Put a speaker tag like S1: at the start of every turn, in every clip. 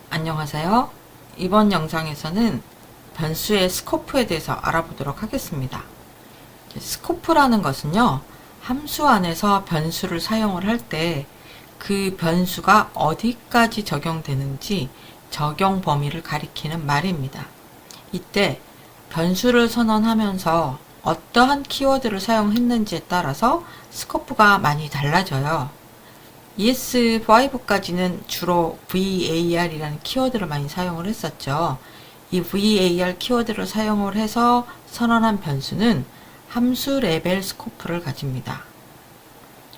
S1: 안녕하세요. 이번 영상에서는 변수의 스코프에 대해서 알아보도록 하겠습니다. 스코프라는 것은요, 함수 안에서 변수를 사용을 할 때 그 변수가 어디까지 적용되는지 적용 범위를 가리키는 말입니다. 이때 변수를 선언하면서 어떠한 키워드를 사용했는지에 따라서 스코프가 많이 달라져요. ES5까지는 주로 VAR이라는 키워드를 많이 사용을 했었죠. 이 VAR 키워드를 사용을 해서 선언한 변수는 함수 레벨 스코프를 가집니다.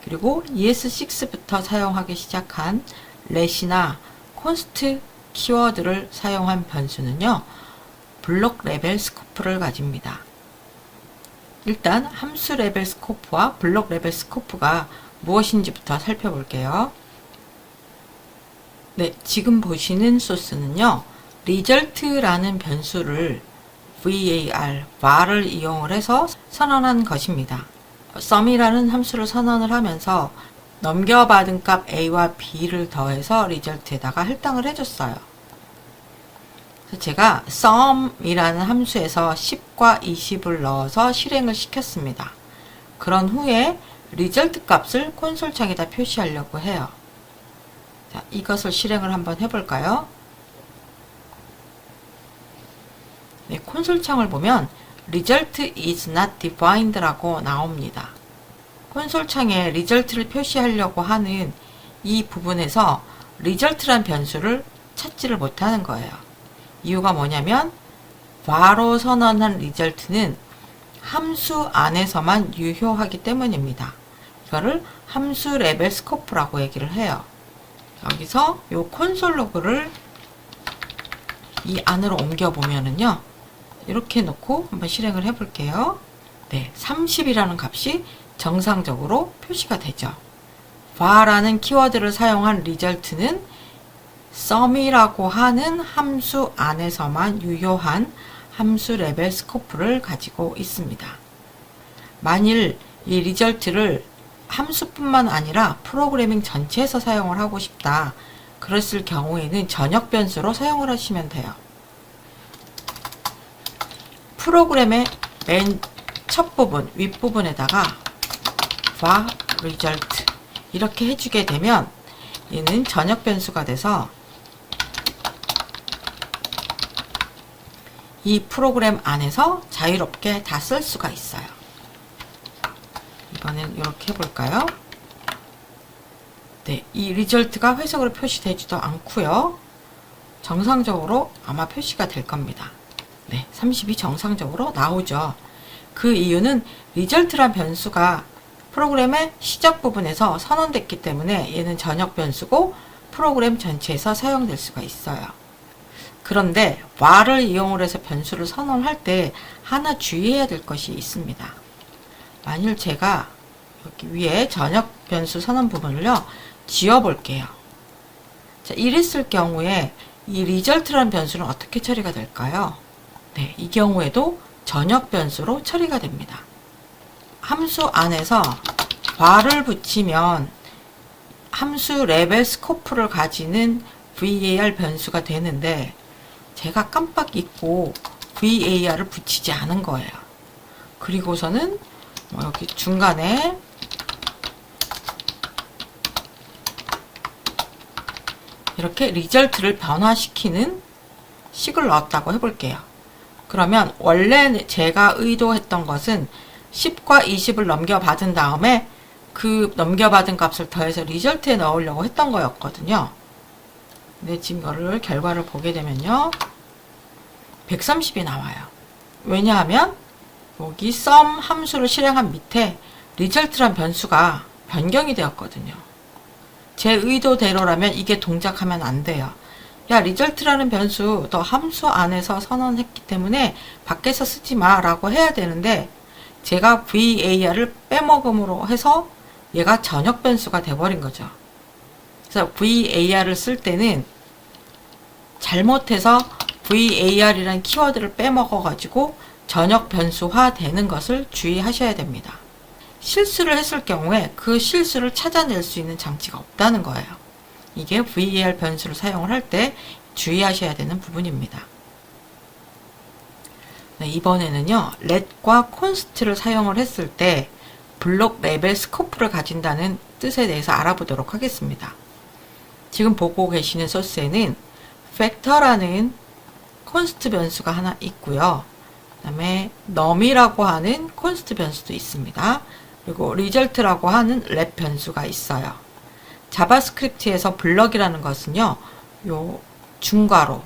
S1: 그리고 ES6부터 사용하기 시작한 let이나 const 키워드를 사용한 변수는요, 블록 레벨 스코프를 가집니다. 일단 함수 레벨 스코프와 블록 레벨 스코프가 무엇인지부터 살펴볼게요. 네, 지금 보시는 소스는요, result라는 변수를 var을 이용을 해서 선언한 것입니다. sum이라는 함수를 선언을 하면서 넘겨받은 값 a와 b를 더해서 result에다가 할당을 해줬어요. 그래서 제가 sum이라는 함수에서 10과 20을 넣어서 실행을 시켰습니다. 그런 후에 result 값을 콘솔 창에다 표시하려고 해요. 자, 이것을 실행을 한번 해볼까요? 네, 콘솔 창을 보면 result is not defined 라고 나옵니다. 콘솔 창에 result를 표시하려고 하는 이 부분에서 result란 변수를 찾지를 못하는 거예요. 이유가 뭐냐면 var로 선언한 result는 함수 안에서만 유효하기 때문입니다. 이거를 함수 레벨 스코프라고 얘기를 해요. 여기서 이 콘솔 로그를 이 안으로 옮겨 보면은요, 이렇게 놓고 한번 실행을 해 볼게요. 네, 30이라는 값이 정상적으로 표시가 되죠. var라는 키워드를 사용한 result는 sum이라고 하는 함수 안에서만 유효한 함수 레벨 스코프를 가지고 있습니다. 만일 이 result를 함수뿐만 아니라 프로그래밍 전체에서 사용을 하고 싶다, 그랬을 경우에는 전역 변수로 사용을 하시면 돼요. 프로그램의 맨 첫 부분, 윗부분에다가 var result 이렇게 해주게 되면 얘는 전역 변수가 돼서 이 프로그램 안에서 자유롭게 다 쓸 수가 있어요. 이번엔 이렇게 해볼까요? 네, 이 리절트가 회색으로 표시되지도 않고요. 정상적으로 아마 표시가 될 겁니다. 네, 30이 정상적으로 나오죠. 그 이유는 리절트란 변수가 프로그램의 시작 부분에서 선언됐기 때문에 얘는 전역 변수고 프로그램 전체에서 사용될 수가 있어요. 그런데 var을 이용을 해서 변수를 선언할 때 하나 주의해야 될 것이 있습니다. 만일 제가 여기 위에 전역 변수 선언 부분을요, 지워 볼게요. 자, 이랬을 경우에 이 result라는 변수는 어떻게 처리가 될까요? 네, 이 경우에도 전역 변수로 처리가 됩니다. 함수 안에서 var을 붙이면 함수 레벨 스코프를 가지는 var 변수가 되는데 제가 깜빡 잊고 var을 붙이지 않은 거예요. 그리고서는 여기 중간에 이렇게 result를 변화시키는 식을 넣었다고 해볼게요. 그러면 원래 제가 의도했던 것은 10과 20을 넘겨받은 다음에 그 넘겨받은 값을 더해서 result에 넣으려고 했던 거였거든요. 근데 지금 이거를 결과를 보게 되면요, 130이 나와요. 왜냐하면 여기 sum 함수를 실행한 밑에 result란 변수가 변경이 되었거든요. 제 의도대로라면 이게 동작하면 안 돼요. 야, result라는 변수 너 함수 안에서 선언했기 때문에 밖에서 쓰지 마 라고 해야 되는데 제가 var을 빼먹음으로 해서 얘가 전역 변수가 돼버린 거죠. 그래서 var을 쓸 때는 잘못해서 var이라는 키워드를 빼먹어 가지고 전역 변수화 되는 것을 주의하셔야 됩니다. 실수를 했을 경우에 그 실수를 찾아낼 수 있는 장치가 없다는 거예요. 이게 var 변수를 사용을 할 때 주의하셔야 되는 부분입니다. 네, 이번에는요, let과 const를 사용을 했을 때 블록 레벨 스코프를 가진다는 뜻에 대해서 알아보도록 하겠습니다. 지금 보고 계시는 소스에는 factor라는 const 변수가 하나 있고요. 그 다음에 num이라고 하는 const 변수도 있습니다. 그리고 result라고 하는 let 변수가 있어요. 자바스크립트에서 블럭이라는 것은요, 요 중괄호,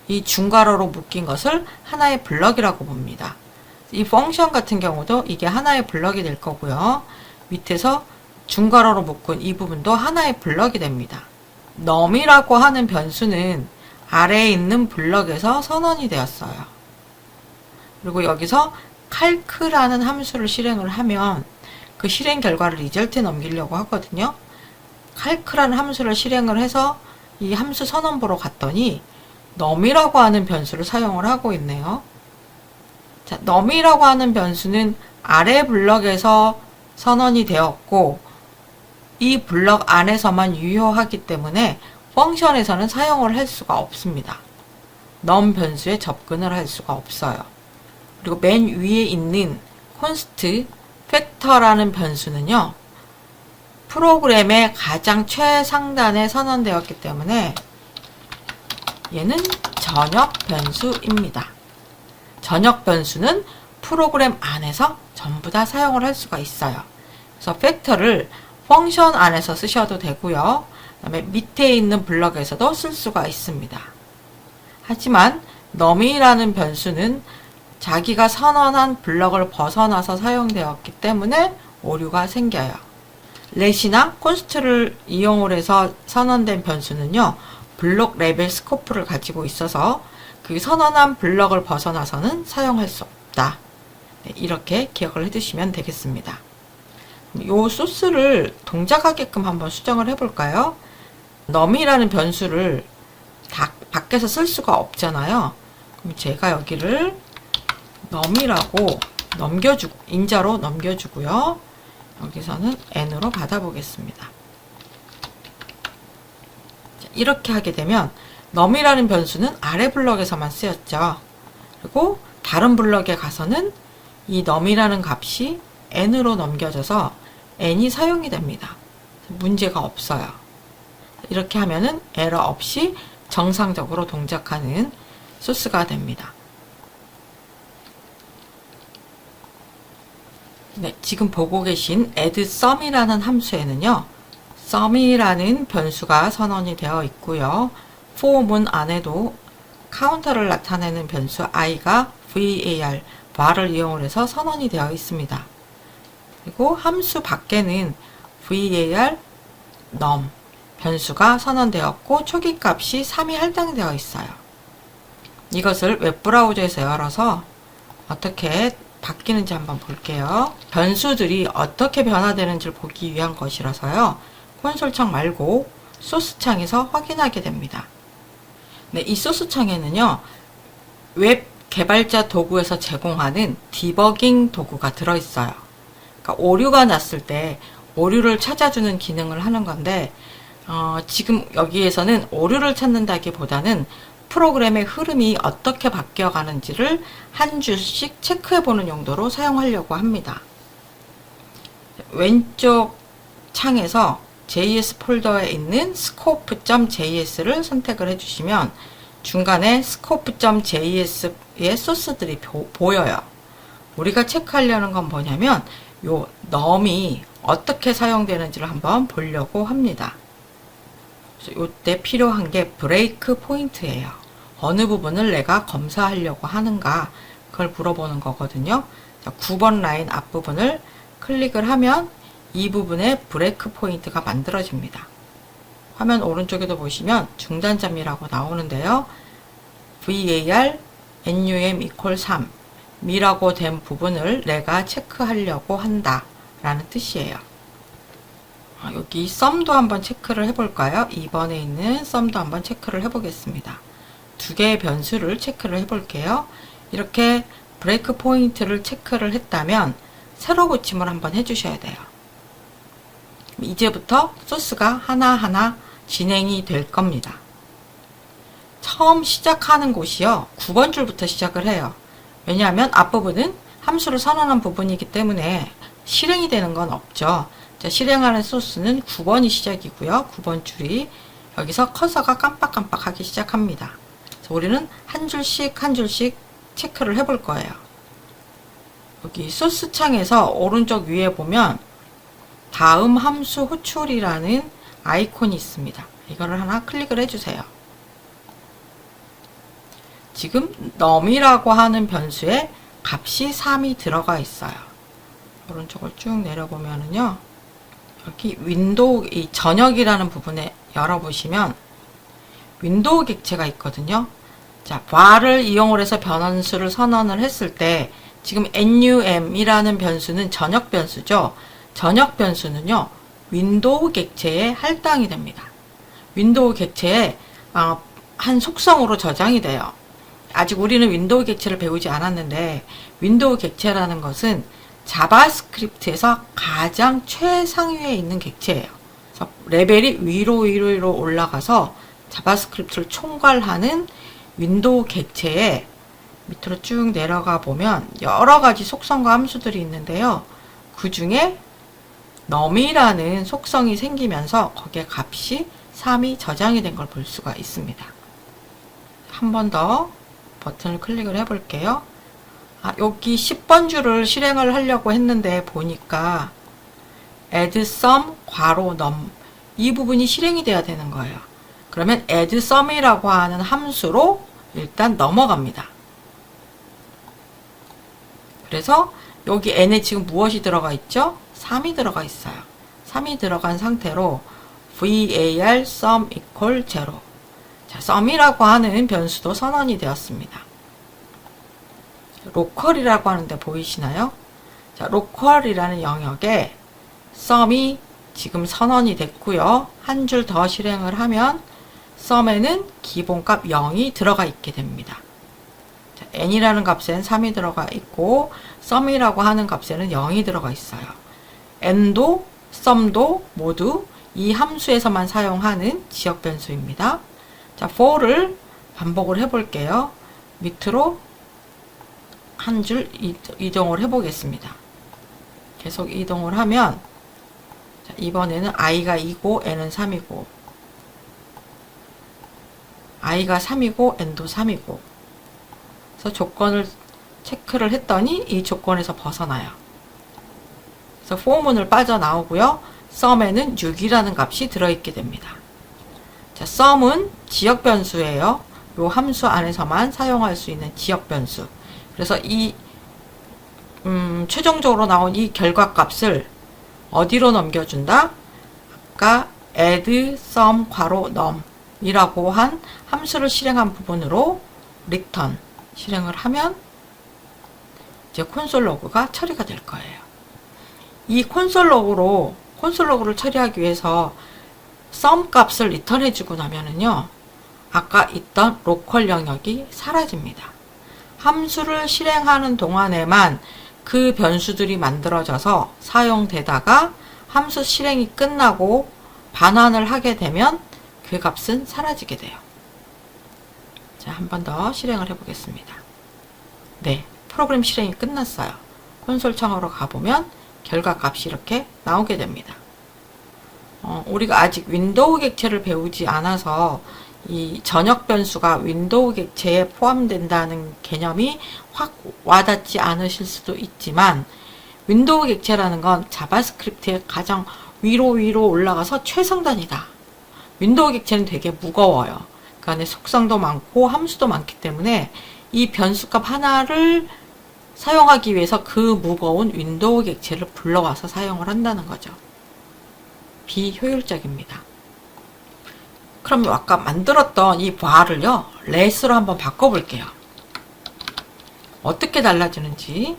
S1: 이 중괄호로 묶인 것을 하나의 블럭이라고 봅니다. 이 펑션 같은 경우도 이게 하나의 블럭이 될 거고요. 밑에서 중괄호로 묶은 이 부분도 하나의 블럭이 됩니다. num이라고 하는 변수는 아래에 있는 블럭에서 선언이 되었어요. 그리고 여기서 calc라는 함수를 실행을 하면 그 실행 결과를 리절트에 넘기려고 하거든요. calc라는 함수를 실행을 해서 이 함수 선언부로 갔더니 num이라고 하는 변수를 사용을 하고 있네요. 자, num이라고 하는 변수는 아래 블럭에서 선언이 되었고 이 블럭 안에서만 유효하기 때문에 펑션에서는 사용을 할 수가 없습니다. num 변수에 접근을 할 수가 없어요. 그리고 맨 위에 있는 const factor라는 변수는요, 프로그램의 가장 최상단에 선언되었기 때문에 얘는 전역 변수입니다. 전역 변수는 프로그램 안에서 전부 다 사용을 할 수가 있어요. 그래서 factor를 펑션 안에서 쓰셔도 되고요. 그다음에 밑에 있는 블럭에서도 쓸 수가 있습니다. 하지만 num이라는 변수는 자기가 선언한 블럭을 벗어나서 사용되었기 때문에 오류가 생겨요. let이나 const를 이용을 해서 선언된 변수는요, 블록 레벨 스코프를 가지고 있어서 그 선언한 블럭을 벗어나서는 사용할 수 없다. 네, 이렇게 기억을 해두시면 되겠습니다. 이 소스를 동작하게끔 한번 수정을 해볼까요? num이라는 변수를 다 밖에서 쓸 수가 없잖아요. 그럼 제가 여기를 num이라고 인자로 넘겨주고요. 여기서는 n으로 받아보겠습니다. 이렇게 하게 되면 num이라는 변수는 아래 블럭에서만 쓰였죠. 그리고 다른 블럭에 가서는 이 num이라는 값이 n으로 넘겨져서 n이 사용이 됩니다. 문제가 없어요. 이렇게 하면은 에러 없이 정상적으로 동작하는 소스가 됩니다. 네, 지금 보고 계신 add sum이라는 함수에는요, sum이라는 변수가 선언이 되어 있고요. for 문 안에도 카운터를 나타내는 변수 i가 var, var을 이용해서 선언이 되어 있습니다. 그리고 함수 밖에는 var num 변수가 선언되었고 초기값이 3이 할당되어 있어요. 이것을 웹브라우저에서 열어서 어떻게 바뀌는지 한번 볼게요. 변수들이 어떻게 변화되는지를 보기 위한 것이라서요. 콘솔 창 말고 소스 창에서 확인하게 됩니다. 네, 이 소스 창에는요, 웹 개발자 도구에서 제공하는 디버깅 도구가 들어있어요. 그러니까 오류가 났을 때 오류를 찾아주는 기능을 하는 건데, 지금 여기에서는 오류를 찾는다기보다는 프로그램의 흐름이 어떻게 바뀌어가는지를 한 줄씩 체크해보는 용도로 사용하려고 합니다. 왼쪽 창에서 JS 폴더에 있는 scope.js를 선택을 해주시면 중간에 scope.js의 소스들이 보여요. 우리가 체크하려는 건 뭐냐면 요 num이 어떻게 사용되는지를 한번 보려고 합니다. 이때 필요한 게 브레이크 포인트예요. 어느 부분을 내가 검사하려고 하는가, 그걸 물어보는 거거든요. 자, 9번 라인 앞부분을 클릭을 하면 이 부분에 브레이크 포인트가 만들어집니다. 화면 오른쪽에도 보시면 중단점이라고 나오는데요. var num equal 3 미라고 된 부분을 내가 체크하려고 한다 라는 뜻이에요. 여기 썸도 한번 체크를 해볼까요? 2번에 있는 썸도 한번 체크를 해보겠습니다. 두 개의 변수를 체크를 해볼게요. 이렇게 브레이크 포인트를 체크를 했다면 세로 고침을 한번 해주셔야 돼요. 이제부터 소스가 하나하나 진행이 될 겁니다. 처음 시작하는 곳이요. 9번 줄부터 시작을 해요. 왜냐하면 앞부분은 함수를 선언한 부분이기 때문에 실행이 되는 건 없죠. 자, 실행하는 소스는 9번이 시작이고요. 9번 줄이 여기서 커서가 깜빡깜빡하기 시작합니다. 그래서 우리는 한 줄씩 한 줄씩 체크를 해볼 거예요. 여기 소스 창에서 오른쪽 위에 보면 다음 함수 호출이라는 아이콘이 있습니다. 이거를 하나 클릭을 해주세요. 지금 num이라고 하는 변수에 값이 3이 들어가 있어요. 오른쪽을 쭉 내려보면은요. 여기 윈도우 이 전역이라는 부분에 열어보시면 윈도우 객체가 있거든요. 자, var을 이용을 해서 변수를 선언을 했을 때 지금 num이라는 변수는 전역 변수죠. 전역 변수는요. 윈도우 객체에 할당이 됩니다. 윈도우 객체에 한 속성으로 저장이 돼요. 아직 우리는 윈도우 객체를 배우지 않았는데 윈도우 객체라는 것은 자바스크립트에서 가장 최상위에 있는 객체예요. 그래서 레벨이 위로 올라가서 자바스크립트를 총괄하는 윈도우 객체에 밑으로 쭉 내려가 보면 여러 가지 속성과 함수들이 있는데요. 그 중에 num이라는 속성이 생기면서 거기에 값이 3이 저장이 된 걸 볼 수가 있습니다. 한 번 더 버튼을 클릭을 해 볼게요. 여기 10번 줄을 실행을 하려고 했는데 보니까 add sum 괄호 num 이 부분이 실행이 돼야 되는 거예요. 그러면 add sum이라고 하는 함수로 일단 넘어갑니다. 그래서 여기 n에 지금 무엇이 들어가 있죠? 3이 들어가 있어요. 3이 들어간 상태로 var sum equal 0. 자, sum이라고 하는 변수도 선언이 되었습니다. 로컬이라고 하는데 보이시나요? 자, 로컬이라는 영역에 sum이 지금 선언이 됐고요. 한 줄 더 실행을 하면 sum에는 기본값 0이 들어가 있게 됩니다. 자, n이라는 값에는 3이 들어가 있고 sum이라고 하는 값에는 0이 들어가 있어요. n도 sum도 모두 이 함수에서만 사용하는 지역 변수입니다. 자, for를 반복을 해볼게요. 밑으로 한 줄 이동을 해보겠습니다. 계속 이동을 하면 자, 이번에는 i가 2고 n은 3이고 i가 3이고 n도 3이고 그래서 조건을 체크를 했더니 이 조건에서 벗어나요. 그래서 for문을 빠져나오고요. sum에는 6이라는 값이 들어있게 됩니다. 자, sum은 지역 변수예요. 요 함수 안에서만 사용할 수 있는 지역 변수. 그래서 이 최종적으로 나온 이 결과값을 어디로 넘겨준다? 아까 add sum 괄호 num 이라고 한 함수를 실행한 부분으로 return 실행을 하면 이제 콘솔 로그가 처리가 될 거예요. 이 콘솔 로그를 처리하기 위해서 sum 값을 리턴해 주고 나면은요. 아까 있던 로컬 영역이 사라집니다. 함수를 실행하는 동안에만 그 변수들이 만들어져서 사용되다가 함수 실행이 끝나고 반환을 하게 되면 그 값은 사라지게 돼요. 자, 한 번 더 실행을 해보겠습니다. 네, 프로그램 실행이 끝났어요. 콘솔 창으로 가보면 결과 값이 이렇게 나오게 됩니다. 우리가 아직 윈도우 객체를 배우지 않아서 이 전역 변수가 윈도우 객체에 포함된다는 개념이 확 와닿지 않으실 수도 있지만 윈도우 객체라는 건 자바스크립트의 가장 위로 올라가서 최상단이다. 윈도우 객체는 되게 무거워요. 그 안에 속성도 많고 함수도 많기 때문에 이 변수값 하나를 사용하기 위해서 그 무거운 윈도우 객체를 불러와서 사용을 한다는 거죠. 비효율적입니다. 그럼 아까 만들었던 이 var을요, let으로 한번 바꿔볼게요. 어떻게 달라지는지.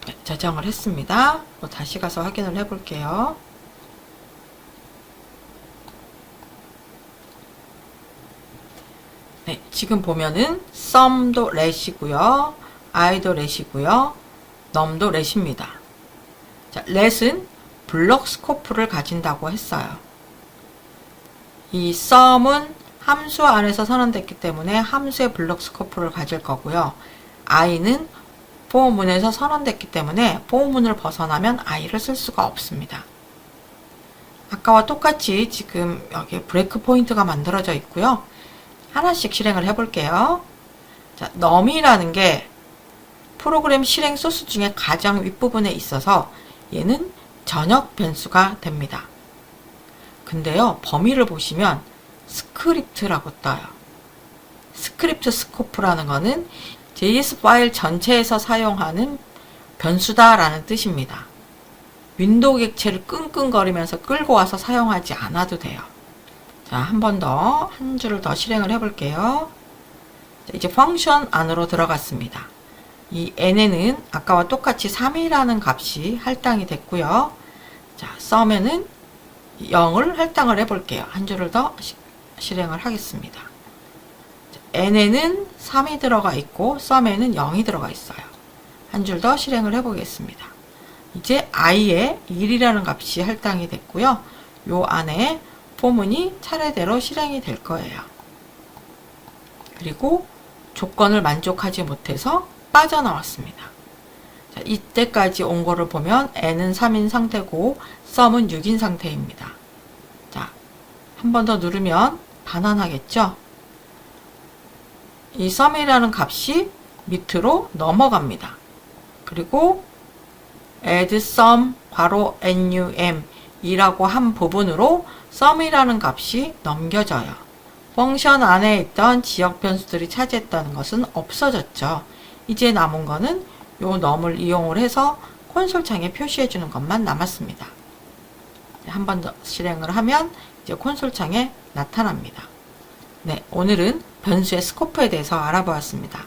S1: 네, 저장을 했습니다. 다시 가서 확인을 해볼게요. 네, 지금 보면은 sum도 let이고요. i도 let이고요. num도 let입니다. 자, let은 블록 스코프를 가진다고 했어요. 이 sum은 함수 안에서 선언됐기 때문에 함수의 블록 스코프를 가질 거고요. i는 보호문에서 선언됐기 때문에 보호문을 벗어나면 i를 쓸 수가 없습니다. 아까와 똑같이 지금 여기 브레이크 포인트가 만들어져 있고요. 하나씩 실행을 해볼게요. 자, num이라는 게 프로그램 실행 소스 중에 가장 윗부분에 있어서 얘는 전역 변수가 됩니다. 근데요, 범위를 보시면 스크립트라고 떠요. 스크립트 스코프라는 거는 JS 파일 전체에서 사용하는 변수다라는 뜻입니다. 윈도우 객체를 끙끙거리면서 끌고 와서 사용하지 않아도 돼요. 자, 한 번 더, 한 줄을 더 실행을 해볼게요. 자, 이제 펑션 안으로 들어갔습니다. 이 n에는 아까와 똑같이 3이라는 값이 할당이 됐고요. 자, sum에는 0을 할당을 해볼게요. 한 줄을 더 실행을 하겠습니다. 자, n에는 3이 들어가 있고 sum에는 0이 들어가 있어요. 한 줄 더 실행을 해보겠습니다. 이제 i에 1이라는 값이 할당이 됐고요. 요 안에 포문이 차례대로 실행이 될 거예요. 그리고 조건을 만족하지 못해서 빠져나왔습니다. 자, 이때까지 온 거를 보면 n은 3인 상태고 sum은 6인 상태입니다. 자, 한 번 더 누르면 반환하겠죠? 이 sum이라는 값이 밑으로 넘어갑니다. 그리고 add sum 괄호 num 이라고 한 부분으로 sum이라는 값이 넘겨져요. 펑션 안에 있던 지역 변수들이 차지했다는 것은 없어졌죠. 이제 남은 거는 요 num을 이용을 해서 콘솔 창에 표시해 주는 것만 남았습니다. 한 번 더 실행을 하면 이제 콘솔 창에 나타납니다. 네, 오늘은 변수의 스코프에 대해서 알아보았습니다.